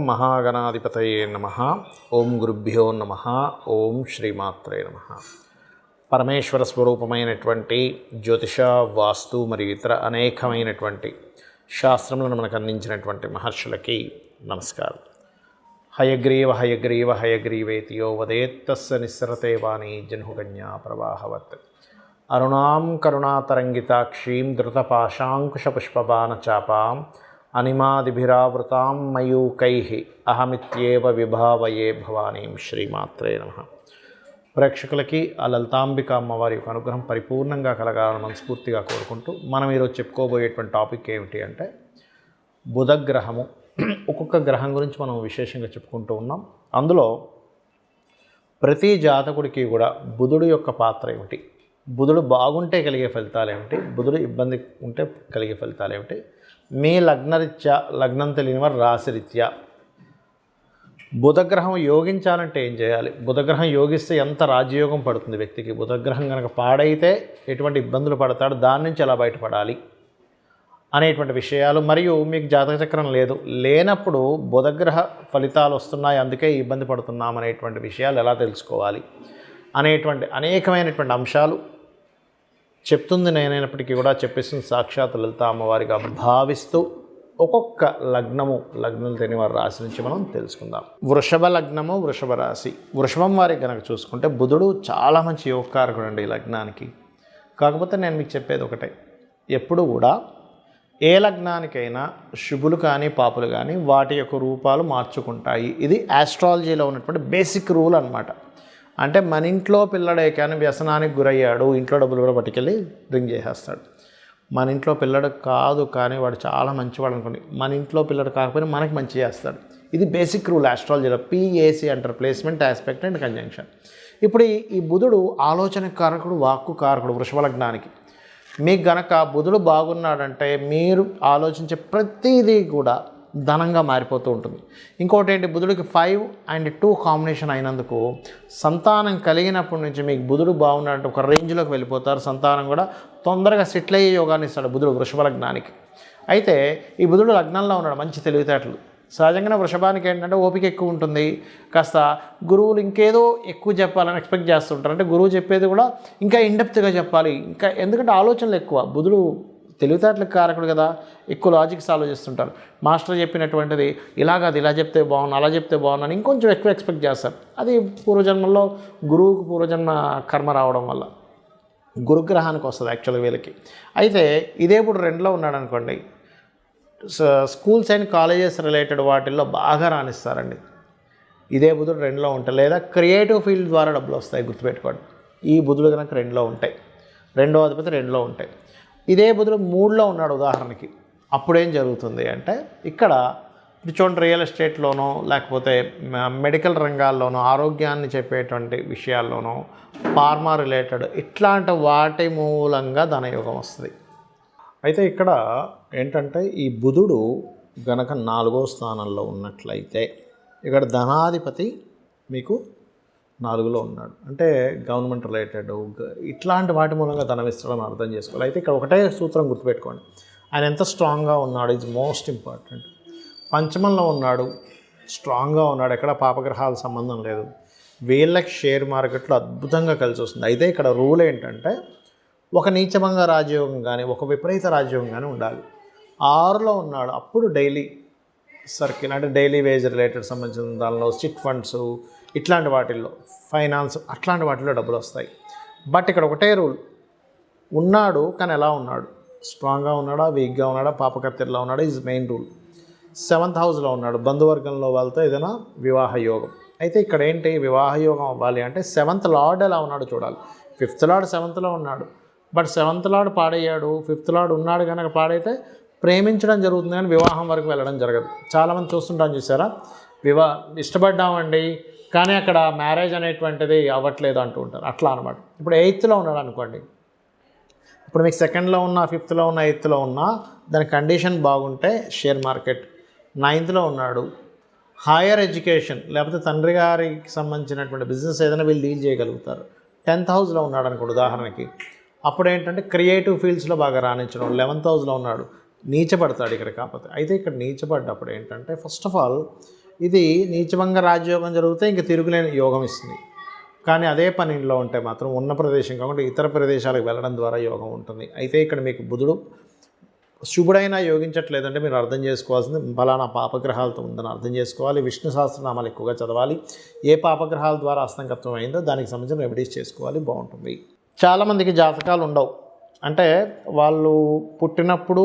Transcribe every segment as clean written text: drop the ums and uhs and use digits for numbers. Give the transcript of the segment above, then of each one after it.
మహాగణాధిపతయే నమః. ఓం గురుభ్యో నమః. ఓం శ్రీమాత్రే నమః. పరమేశ్వర స్వరూపమైనటువంటి జ్యోతిష, వాస్తు మరియు ఇతర అనేకమైనటువంటి శాస్త్రములను మనకు అందించినటువంటి మహర్షులకి నమస్కారం. హయగ్రీవ హయగ్రీవ హయగ్రీవేతియో వదేత్తస్య నిస్సరతే వాణి జన్హుకన్యా ప్రవాహవత్. అరుణాం కరుణాతరంగితాక్షీం ధృతపాశాంకుశపుష్పబాణచాపాం అనిమాదిభిరావృతాం మయూకైః అహమిత్యేవ విభావయే భవానీం. శ్రీమాత్రే నమః. ప్రేక్షకులకి ఆ లలితాంబిక అమ్మవారి యొక్క అనుగ్రహం పరిపూర్ణంగా కలగాలని మనస్ఫూర్తిగా కోరుకుంటూ మనం ఈరోజు చెప్పుకోబోయేటువంటి టాపిక్ ఏమిటి అంటే బుధగ్రహము. ఒక్కొక్క గ్రహం గురించి మనం విశేషంగా చెప్పుకుంటూ ఉన్నాం. అందులో ప్రతి జాతకుడికి కూడా బుధుడు యొక్క పాత్ర ఏమిటి, బుధుడు బాగుంటే కలిగే ఫలితాలు ఏమిటి, బుధుడు ఇబ్బంది ఉంటే కలిగే ఫలితాలు ఏమిటి, మీ లగ్నరీత్యా, లగ్నం తెలియని వారు రాశిరీత్యా బుధగ్రహం యోగించాలంటే ఏం చేయాలి, బుధగ్రహం యోగిస్తే ఎంత రాజయోగం పడుతుంది వ్యక్తికి, బుధగ్రహం కనుక పాడైతే ఎటువంటి ఇబ్బందులు పడతాడు, దాని నుంచి ఎలా బయటపడాలి అనేటువంటి విషయాలు, మరియు మీకు జాతక చక్రం లేనప్పుడు బుధగ్రహ ఫలితాలు వస్తున్నాయి అందుకే ఇబ్బంది పడుతున్నాం అనేటువంటి విషయాలు ఎలా తెలుసుకోవాలి అనేటువంటి అనేకమైనటువంటి అంశాలు చెప్తుంది నేనైనప్పటికీ కూడా చెప్పేసిన సాక్షాత్ లలిత అమ్మవారిగా భావిస్తూ ఒక్కొక్క లగ్నం తెలియని వారి రాశి నుంచి మనం తెలుసుకుందాం. వృషభ లగ్నము, వృషభ రాశి. వృషభం వారికి కనుక చూసుకుంటే బుధుడు చాలా మంచి యోగకారకుడు అండి ఈ లగ్నానికి. కాకపోతే నేను మీకు చెప్పేది ఒకటే, ఎప్పుడు కూడా ఏ లగ్నానికైనా శుభులు కానీ పాపులు కానీ వాటి యొక్క రూపాలు మార్చుకుంటాయి. ఇది ఆస్ట్రాలజీలో ఉన్నటువంటి బేసిక్ రూల్ అనమాట. అంటే మన ఇంట్లో పిల్లడే కానీ వ్యసనానికి గురయ్యాడు, ఇంట్లో డబ్బులు కూడా పట్టుకెళ్ళి డ్రింక్ చేసేస్తాడు. మన ఇంట్లో పిల్లడు కాదు కానీ వాడు చాలా మంచివాడు అనుకోండి, మన ఇంట్లో పిల్లడు కాకపోయినా మనకి మంచి చేస్తాడు. ఇది బేసిక్ రూల్ ఆస్ట్రాలజీలో. PAC అంటారు, ప్లేస్మెంట్, ఆస్పెక్ట్ అండ్ కంజంక్షన్. ఇప్పుడు ఈ బుధుడు ఆలోచన కారకుడు, వాక్కు కారకుడు వృషభ లగ్నానికి. మీకు గనక బుధుడు బాగున్నాడంటే మీరు ఆలోచించే ప్రతిదీ కూడా ధనంగా మారిపోతూ ఉంటుంది. ఇంకోటి ఏంటి, బుధుడికి 5 and 2 కాంబినేషన్ అయినందుకు సంతానం కలిగినప్పటి నుంచి మీకు బుధుడు బాగున్నాడంటే ఒక రేంజ్లోకి వెళ్ళిపోతారు. సంతానం కూడా తొందరగా సెటిల్ అయ్యే యోగాన్ని ఇస్తాడు బుధుడు వృషభ లగ్నానికి. అయితే ఈ బుధుడు లగ్నంలో ఉన్నాడు, మంచి తెలివితేటలు. సహజంగానే వృషభానికి ఏంటంటే ఓపిక ఎక్కువ ఉంటుంది. కాస్త గురువులు ఇంకేదో ఎక్కువ చెప్పాలని ఎక్స్పెక్ట్ చేస్తుంటారు. అంటే గురువు చెప్పేది కూడా ఇంకా ఇండెప్త్గా చెప్పాలి, ఇంకా ఎందుకంటే ఆలోచనలు ఎక్కువ. బుధుడు తెలివితేటలకు కారకుడు కదా, ఎక్కువ లాజిక్స్ ఆలోచిస్తుంటారు. మాస్టర్ చెప్పినటువంటిది ఇలాగది ఇలా చెప్తే బాగున్నా, అలా చెప్తే బాగున్నా ఇంకొంచెం ఎక్కువ ఎక్స్పెక్ట్ చేస్తారు. అది పూర్వజన్మల్లో గురువుకు పూర్వజన్మ కర్మ రావడం వల్ల గురుగ్రహానికి వస్తుంది యాక్చువల్గా వీళ్ళకి. అయితే ఇదే ఇప్పుడు 2లో ఉన్నాడు అనుకోండి, స్కూల్స్ అండ్ కాలేజెస్ రిలేటెడ్ వాటిల్లో బాగా రాణిస్తారండి. ఇదే బుధుడు 2లో ఉంటాయి. లేదా క్రియేటివ్ ఫీల్డ్ ద్వారా డబ్బులు వస్తాయి, గుర్తుపెట్టుకోండి. ఈ బుధుడు కనుక 2లో ఉంటాయి, 2వ అధిపతి 2లో ఉంటాయి. ఇదే బుధుడు 3లో ఉన్నాడు ఉదాహరణకి, అప్పుడేం జరుగుతుంది అంటే ఇక్కడ చూడండి, రియల్ ఎస్టేట్లోనో లేకపోతే మెడికల్ రంగాల్లోనో, ఆరోగ్యాన్ని చెప్పేటువంటి విషయాల్లోనో, ఫార్మా రిలేటెడ్ ఇట్లాంటి వాటి మూలంగా ధనయోగం వస్తుంది. అయితే ఇక్కడ ఏంటంటే ఈ బుధుడు గనక 4వ స్థానంలో ఉన్నట్లయితే ఇక్కడ ధనాధిపతి మీకు 4లో ఉన్నాడు. అంటే గవర్నమెంట్ రిలేటెడ్ ఇట్లాంటి వాటి మూలంగా ధనం ఇస్తాడని అర్థం చేసుకోవాలి. అయితే ఇక్కడ ఒకటే సూత్రం గుర్తుపెట్టుకోండి, ఆయన ఎంత స్ట్రాంగ్గా ఉన్నాడు ఈజ్ మోస్ట్ ఇంపార్టెంట్. పంచమంలో ఉన్నాడు, స్ట్రాంగ్గా ఉన్నాడు, ఎక్కడ పాపగ్రహాల సంబంధం లేదు. వీళ్ళకి షేర్ మార్కెట్లో అద్భుతంగా కలిసి వస్తుంది. అయితే ఇక్కడ రూల్ ఏంటంటే ఒక నీచభంగ రాజయోగం కానీ ఒక విపరీత రాజయోగం కానీ ఉండాలి. 6లో ఉన్నాడు, అప్పుడు డైలీ సర్కిల్ అంటే డైలీ వేజ్ రిలేటెడ్ సంబంధించిన దానిలో చిట్ ఫండ్స్ ఇట్లాంటి వాటిల్లో, ఫైనాన్స్ అట్లాంటి వాటిల్లో డబ్బులు వస్తాయి. బట్ ఇక్కడ ఒకటే రూల్, ఉన్నాడు కానీ ఎలా ఉన్నాడు, స్ట్రాంగ్గా ఉన్నాడా, వీక్గా ఉన్నాడా, పాపకత్తెరలో ఉన్నాడా ఈజ్ మెయిన్ రూల్. 7th హౌస్లో ఉన్నాడు, బంధువర్గంలో వాళ్ళతో ఏదైనా వివాహ యోగం. అయితే ఇక్కడ ఏంటి, వివాహ యోగం అవ్వాలి అంటే 7th లార్డ్ ఎలా ఉన్నాడో చూడాలి. 5th లార్డ్ 7thలో ఉన్నాడు, but 7th lord పాడయ్యాడు, 5th lord ఉన్నాడు కనుక పాడైతే ప్రేమించడం జరుగుతుంది కానీ వివాహం వరకు వెళ్ళడం జరగదు. చాలామంది చూస్తుంటాం, చూసారా, ఇష్టపడ్డామండి కానీ అక్కడ మ్యారేజ్ అనేటువంటిది అవ్వట్లేదు అంటూ ఉంటారు. అట్లా అనమాట. ఇప్పుడు 8thలో ఉన్నాడు అనుకోండి, ఇప్పుడు మీకు 2nd ఉన్న, 5thలో ఉన్న, 8thలో ఉన్న దాని కండిషన్ బాగుంటే షేర్ మార్కెట్. 9thలో ఉన్నాడు, హైయర్ ఎడ్యుకేషన్ లేకపోతే తండ్రి గారికి సంబంధించినటువంటి బిజినెస్ ఏదైనా వీళ్ళు డీల్ చేయగలుగుతారు. 10th హౌస్లో ఉన్నాడు అనుకోండి ఉదాహరణకి, అప్పుడు ఏంటంటే క్రియేటివ్ ఫీల్డ్స్లో బాగా రాణించడం. 11th హౌస్లో ఉన్నాడు, నీచపడతాడు ఇక్కడ. కాకపోతే అయితే ఇక్కడ నీచపడ్డప్పుడు ఏంటంటే ఫస్ట్ ఆఫ్ ఆల్ ఇది నీచభంగ రాజయోగం జరిగితే ఇంక తిరుగులేని యోగం ఇస్తుంది. కానీ అదే పనిలో ఉంటే మాత్రం ఉన్న ప్రదేశం కాకుండా ఇతర ప్రదేశాలకు వెళ్ళడం ద్వారా యోగం ఉంటుంది. అయితే ఇక్కడ మీకు బుధుడు శుభుడైనా యోగించట్లేదంటే మీరు అర్థం చేసుకోవాల్సింది ఫలానా పాపగ్రహాలతో ఉందని అర్థం చేసుకోవాలి. విష్ణు సహస్రనామాలు ఎక్కువగా చదవాలి. ఏ పాపగ్రహాల ద్వారా అస్తంగత్వం అయిందో దానికి సంబంధించిన రెమెడీస్ చేసుకోవాలి, బాగుంటుంది. చాలామందికి జాతకాలు ఉండవు, అంటే వాళ్ళు పుట్టినప్పుడు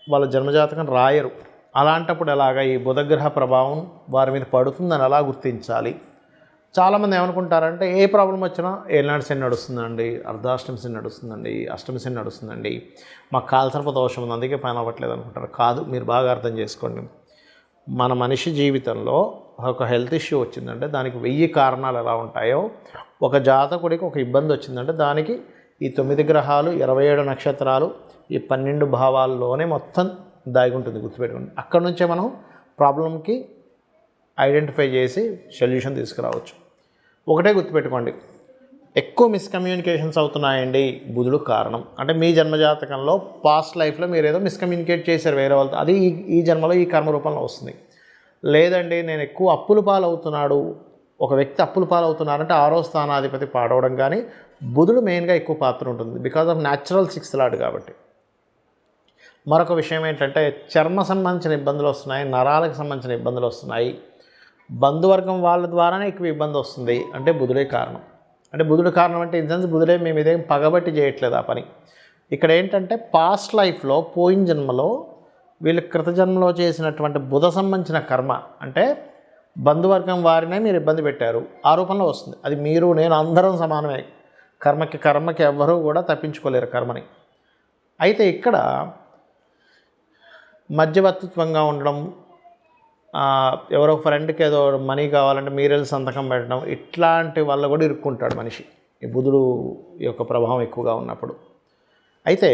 వాళ్ళ జన్మజాతకం రాయరు. అలాంటప్పుడు ఎలాగ ఈ బుధగ్రహ ప్రభావం వారి మీద పడుతుందని ఎలా గుర్తించాలి? చాలామంది ఏమనుకుంటారంటే ఏ ప్రాబ్లం వచ్చినా ఏలినాడు శని నడుస్తుందండి, అర్ధాష్టమి శని నడుస్తుందండి, అష్టమి శని నడుస్తుందండి, మాకు కాలసర్ప దోషం ఉంది అందుకే పని అవ్వట్లేదు అనుకుంటారు. కాదు, మీరు బాగా అర్థం చేసుకోండి. మన మనిషి జీవితంలో ఒక హెల్త్ ఇష్యూ వచ్చిందంటే దానికి 1000 కారణాలు ఎలా ఉంటాయో, ఒక జాతకుడికి ఒక ఇబ్బంది వచ్చిందంటే దానికి ఈ 9 గ్రహాలు, 27 నక్షత్రాలు, ఈ 12 భావాల్లోనే మొత్తం దాగి ఉంటుంది, గుర్తుపెట్టుకోండి. అక్కడ నుంచే మనం ప్రాబ్లంకి ఐడెంటిఫై చేసి సొల్యూషన్ తీసుకురావచ్చు. ఒకటే గుర్తుపెట్టుకోండి, ఎక్కువ మిస్కమ్యూనికేషన్స్ అవుతున్నాయండి, బుధుడు కారణం. అంటే మీ జన్మజాతకంలో పాస్ట్ లైఫ్లో మీరు ఏదో మిస్కమ్యూనికేట్ చేశారు వేరే వాళ్ళతో, అది ఈ జన్మలో ఈ కర్మ రూపంలో వస్తుంది. లేదండి నేను ఎక్కువ అప్పుల పాలవుతున్నాడు, ఒక వ్యక్తి అప్పుల పాలవుతున్నారంటే 6వ స్థానాధిపతి పాడవడం, కానీ బుధుడు మెయిన్గా ఎక్కువ పాత్ర ఉంటుంది because of natural 6th lord కాబట్టి. మరొక విషయం ఏంటంటే చర్మ సంబంధించిన ఇబ్బందులు వస్తున్నాయి, నరాలకు సంబంధించిన ఇబ్బందులు వస్తున్నాయి, బంధువర్గం వాళ్ళ ద్వారానే ఎక్కువ ఇబ్బంది వస్తుంది అంటే బుధుడే కారణం. అంటే బుధుడు కారణం అంటే ఇన్ సెన్స్ బుధుడే మేము ఇదేం పగబట్టి చేయట్లేదు ఆ పని. ఇక్కడ ఏంటంటే పాస్ట్ లైఫ్లో పోయిన జన్మలో వీళ్ళు కృతజన్మలో చేసినటువంటి బుధ సంబంధించిన కర్మ, అంటే బంధువర్గం వారినే మీరు ఇబ్బంది పెట్టారు, ఆ రూపంలో వస్తుంది. అది మీరు నేను అందరం సమానమే, కర్మకి ఎవ్వరూ కూడా తప్పించుకోలేరు కర్మని. అయితే ఇక్కడ మధ్యవర్తిత్వంగా ఉండడం, ఎవరో ఫ్రెండ్కి ఏదో మనీ కావాలంటే మీరెళ్ళి సంతకం పెట్టడం, ఇట్లాంటి వల్ల కూడా ఇరుక్కుంటాడు మనిషి ఈ బుధుడు యొక్క ప్రభావం ఎక్కువగా ఉన్నప్పుడు. అయితే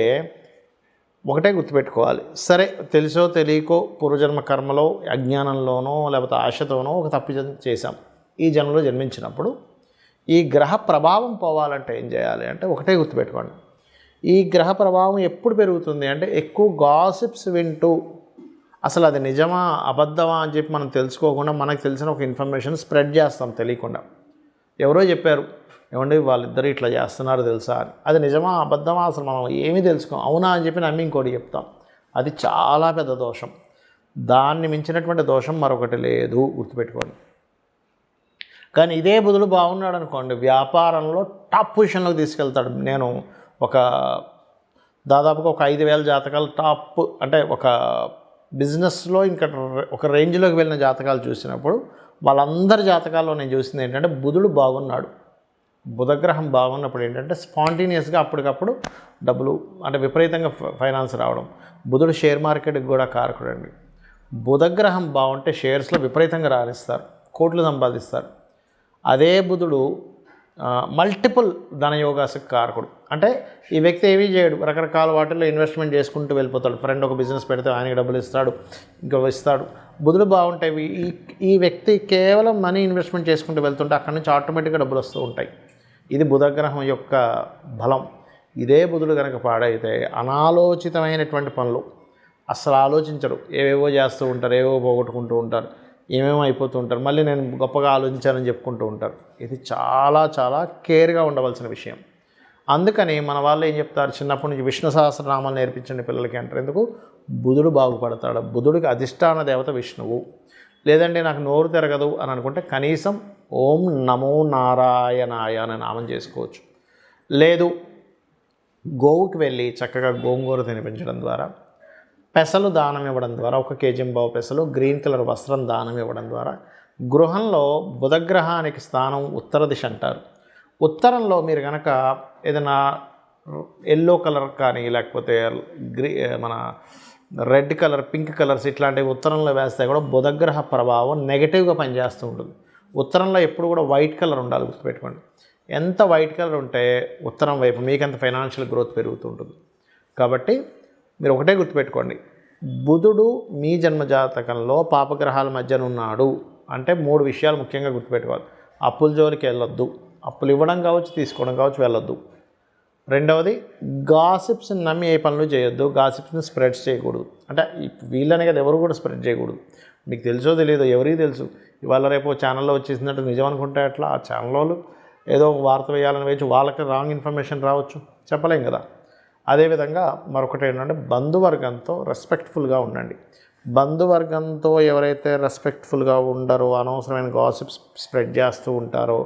ఒకటే గుర్తుపెట్టుకోవాలి, సరే తెలుసో తెలియకో పూర్వజన్మ కర్మలో అజ్ఞానంలోనో లేకపోతే ఆశతోనో ఒక తప్పు చేశాం, ఈ జన్మలో జన్మించినప్పుడు ఈ గ్రహ ప్రభావం పోవాలంటే ఏం చేయాలి అంటే ఒకటే గుర్తుపెట్టుకోండి, ఈ గ్రహ ప్రభావం ఎప్పుడు పెరుగుతుంది అంటే ఎక్కువ గాసిప్స్ వింటూ అసలు అది నిజమా అబద్ధమా అని చెప్పి మనం తెలుసుకోకుండా మనకు తెలిసిన ఒక ఇన్ఫర్మేషన్ స్ప్రెడ్ చేస్తాం తెలియకుండా. ఎవరో చెప్పారు ఏమండి వాళ్ళిద్దరు ఇట్లా చేస్తున్నారు తెలుసా అని, అది నిజమా అబద్ధమా అసలు మనం ఏమీ తెలుసుకోం, అవునా అని చెప్పి నమ్మి ఇంకోటి చెప్తాం. అది చాలా పెద్ద దోషం. దాన్ని మించినటువంటి దోషం మరొకటి లేదు, గుర్తుపెట్టుకోండి. కానీ ఇదే బుధుడు బాగున్నాడు అనుకోండి, వ్యాపారంలో టాప్ పొజిషన్లోకి తీసుకెళ్తాడు. నేను దాదాపుగా ఒక 5000 జాతకాలు టాప్, అంటే ఒక బిజినెస్లో ఇంకా ఒక రేంజ్లోకి వెళ్ళిన జాతకాలు చూసినప్పుడు వాళ్ళందరి జాతకాల్లో నేను చూసింది ఏంటంటే బుధుడు బాగున్నాడు. బుధగ్రహం బాగున్నప్పుడు ఏంటంటే స్పాంటేనియస్గా అప్పటికప్పుడు డబ్బులు, అంటే విపరీతంగా ఫైనాన్స్ రావడం. బుధుడు షేర్ మార్కెట్కి కూడా కారకుడండి. బుధగ్రహం బాగుంటే షేర్స్లో విపరీతంగా రాణిస్తారు, కోట్లు సంపాదిస్తారు. అదే బుధుడు మల్టిపుల్ ధనయోగాలకు కారకుడు. అంటే ఈ వ్యక్తి ఏమీ చేయడు, రకరకాల వాటిల్లో ఇన్వెస్ట్మెంట్ చేసుకుంటూ వెళ్ళిపోతాడు. ఫ్రెండ్ ఒక బిజినెస్ పెడితే ఆయనకి డబ్బులు ఇస్తాడు, ఇంకో ఇస్తాడు. బుధుడు బాగుంటే ఈ వ్యక్తి కేవలం మనీ ఇన్వెస్ట్మెంట్ చేసుకుంటూ వెళ్తుంటే అక్కడి నుంచి ఆటోమేటిక్గా డబ్బులు వస్తూ ఉంటాయి. ఇది బుధగ్రహం యొక్క బలం. ఇదే బుధుడు కనుక పాడైతే అనాలోచితమైనటువంటి పనులు అస్సలు ఆలోచించరు, ఏవేవో చేస్తూ ఉంటారు, ఏవేవో పోగొట్టుకుంటూ ఉంటారు, ఏమేమో అయిపోతూ ఉంటారు, మళ్ళీ నేను గొప్పగా ఆలోచించానని చెప్పుకుంటూ ఉంటారు. ఇది చాలా చాలా కేర్గా ఉండవలసిన విషయం. అందుకని మన వాళ్ళు ఏం చెప్తారు, చిన్నప్పటి నుంచి విష్ణు సహస్రనామాలు నేర్పించండి పిల్లలకి అంటారు. ఎందుకు? బుధుడు బాగుపడతాడు. బుధుడికి అధిష్టాన దేవత విష్ణువు. లేదంటే నాకు నోరు తిరగదు అని అనుకుంటే కనీసం ఓం నమో నారాయణాయ అనే నామం చేసుకోవచ్చు. లేదు, గోవుకి వెళ్ళి చక్కగా గోంగూర తినిపించడం ద్వారా, పెసలు దానం ఇవ్వడం ద్వారా, 1 కేజీ పెసలు, గ్రీన్ కలర్ వస్త్రం దానం ఇవ్వడం ద్వారా, గృహంలో బుధగ్రహానికి స్థానం ఉత్తర దిశ అంటారు. ఉత్తరంలో మీరు కనుక ఏదైనా ఎల్లో కలర్ కానీ లేకపోతే మన రెడ్ కలర్, పింక్ కలర్స్ ఇట్లాంటివి ఉత్తరంలో వేస్తే కూడా బుధగ్రహ ప్రభావం నెగిటివ్గా పనిచేస్తూ ఉంటుంది. ఉత్తరంలో ఎప్పుడు కూడా వైట్ కలర్ ఉండాలి, గుర్తుపెట్టుకోండి. ఎంత వైట్ కలర్ ఉంటే ఉత్తరం వైపు మీకంత ఫైనాన్షియల్ గ్రోత్ పెరుగుతూ ఉంటుంది. కాబట్టి మీరు ఒకటే గుర్తుపెట్టుకోండి, బుధుడు మీ జన్మజాతకంలో పాపగ్రహాల మధ్యన ఉన్నాడు అంటే 3 విషయాలు ముఖ్యంగా గుర్తుపెట్టుకోవాలి. అప్పుల జోలికి వెళ్ళొద్దు, అప్పులు ఇవ్వడం కావచ్చు, తీసుకోవడం కావచ్చు, వెళ్ళొద్దు. రెండవది, గాసిప్స్ని నమ్మి ఏ పనులు చేయొద్దు, గాసిప్స్ని స్ప్రెడ్ చేయకూడదు. అంటే వీళ్ళనే కదా ఎవరు కూడా స్ప్రెడ్ చేయకూడదు. మీకు తెలుసో తెలియదో ఎవరికి తెలుసు, ఇవాళ రేపు ఛానల్లో వచ్చేసినట్టు నిజం అనుకుంటే అట్లా ఆ ఛానల్లో ఏదో ఒక వార్త వేయాలని వేయచ్చు, వాళ్ళకి రాంగ్ ఇన్ఫర్మేషన్ రావచ్చు, చెప్పలేం కదా. అదేవిధంగా మరొకటి ఏంటంటే బంధువర్గంతో రెస్పెక్ట్ఫుల్గా ఉండండి. బంధువర్గంతో ఎవరైతే రెస్పెక్ట్ఫుల్గా ఉండరో, అనవసరమైన గాసిప్స్ స్ప్రెడ్ చేస్తూ ఉంటారో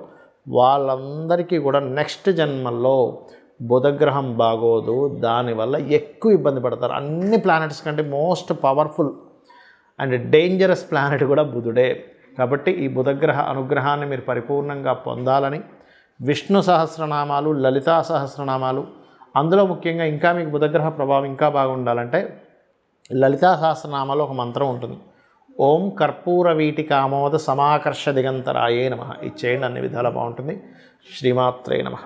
వాళ్ళందరికీ కూడా నెక్స్ట్ జన్మల్లో బుధగ్రహం బాగోదు, దానివల్ల ఎక్కువ ఇబ్బంది పడతారు. అన్ని ప్లానెట్స్ కంటే most powerful and dangerous planet కూడా బుధుడే. కాబట్టి ఈ బుధగ్రహ అనుగ్రహాన్ని మీరు పరిపూర్ణంగా పొందాలని విష్ణు సహస్రనామాలు, లలితా సహస్రనామాలు, అందులో ముఖ్యంగా ఇంకా మీకు బుధగ్రహ ప్రభావం ఇంకా బాగుండాలంటే లలితా సహస్రనామాలో ఒక మంత్రం ఉంటుంది, ఓం కర్పూర వీటి కామోద సమాకర్ష దిగంతరాయే నమః. ఇది చేయండి, అన్ని విధాలా బాగుంటుంది. శ్రీమాత్రే నమః.